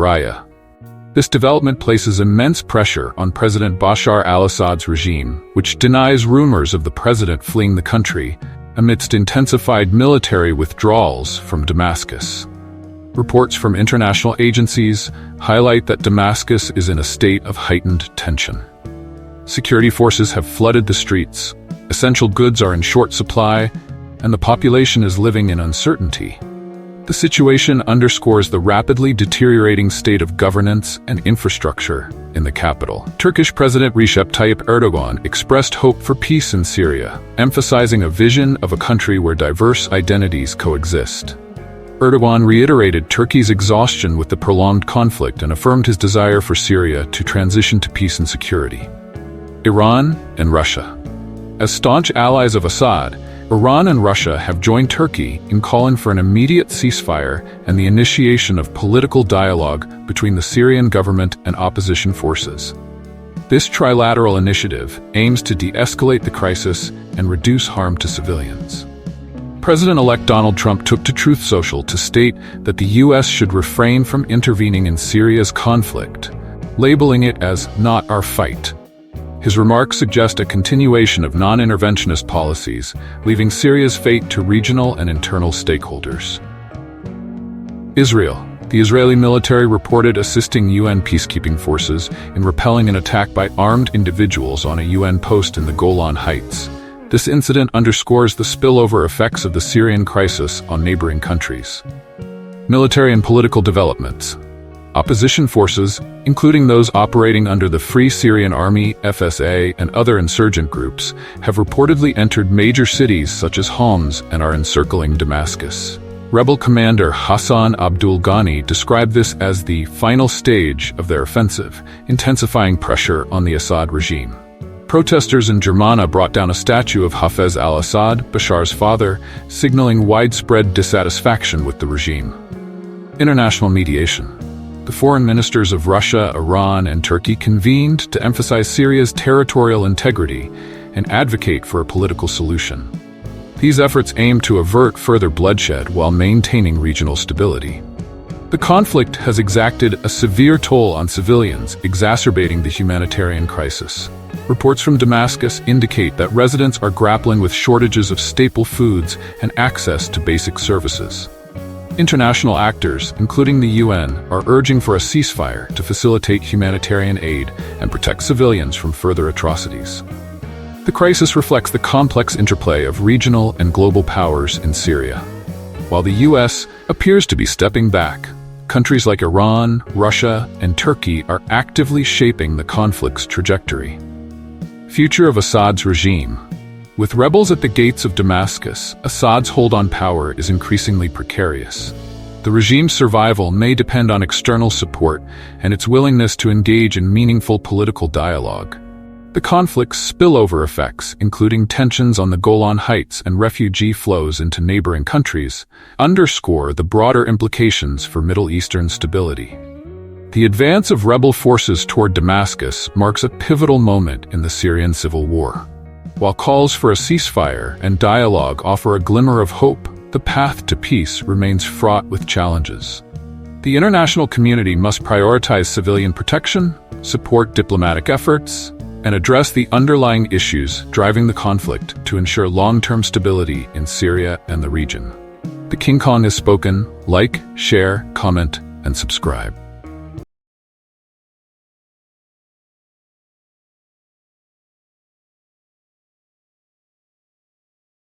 Raya. This development places immense pressure on President Bashar Al-Assad's regime, which denies rumors of the president fleeing the country amidst intensified military withdrawals from Damascus. Reports from international agencies highlight that Damascus is in a state of heightened tension. Security forces have flooded the streets, essential goods are in short supply, and the population is living in uncertainty. The situation underscores the rapidly deteriorating state of governance and infrastructure in the capital. Turkish President Recep Tayyip Erdogan expressed hope for peace in Syria, emphasizing a vision of a country where diverse identities coexist. Erdogan reiterated Turkey's exhaustion with the prolonged conflict and affirmed his desire for Syria to transition to peace and security. Iran and Russia. As staunch allies of Assad, Iran and Russia have joined Turkey in calling for an immediate ceasefire and the initiation of political dialogue between the Syrian government and opposition forces. This trilateral initiative aims to de-escalate the crisis and reduce harm to civilians. President-elect Donald Trump took to Truth Social to state that the U.S. should refrain from intervening in Syria's conflict, labeling it as "not our fight." His remarks suggest a continuation of non-interventionist policies, leaving Syria's fate to regional and internal stakeholders. Israel. The Israeli military reported assisting UN peacekeeping forces in repelling an attack by armed individuals on a UN post in the Golan Heights. This incident underscores the spillover effects of the Syrian crisis on neighboring countries. Military and political developments. Opposition forces, including those operating under the Free Syrian Army, FSA, and other insurgent groups, have reportedly entered major cities such as Homs and are encircling Damascus. Rebel commander Hassan Abdul Ghani described this as the final stage of their offensive, intensifying pressure on the Assad regime. Protesters in Germania brought down a statue of Hafez al-Assad, Bashar's father, signaling widespread dissatisfaction with the regime. International mediation. The foreign ministers of Russia, Iran, and Turkey convened to emphasize Syria's territorial integrity and advocate for a political solution. These efforts aim to avert further bloodshed while maintaining regional stability. The conflict has exacted a severe toll on civilians, exacerbating the humanitarian crisis. Reports from Damascus indicate that residents are grappling with shortages of staple foods and access to basic services. International actors, including the UN, are urging for a ceasefire to facilitate humanitarian aid and protect civilians from further atrocities. The crisis reflects the complex interplay of regional and global powers in Syria. While the US appears to be stepping back, countries like Iran, Russia, and Turkey are actively shaping the conflict's trajectory. Future of Assad's regime. With rebels at the gates of Damascus, Assad's hold on power is increasingly precarious. The regime's survival may depend on external support and its willingness to engage in meaningful political dialogue. The conflict's spillover effects, including tensions on the Golan Heights and refugee flows into neighboring countries, underscore the broader implications for Middle Eastern stability. The advance of rebel forces toward Damascus marks a pivotal moment in the Syrian civil war. While calls for a ceasefire and dialogue offer a glimmer of hope, the path to peace remains fraught with challenges. The international community must prioritize civilian protection, support diplomatic efforts, and address the underlying issues driving the conflict to ensure long-term stability in Syria and the region. The King Kong has spoken. Like, share, comment, and subscribe.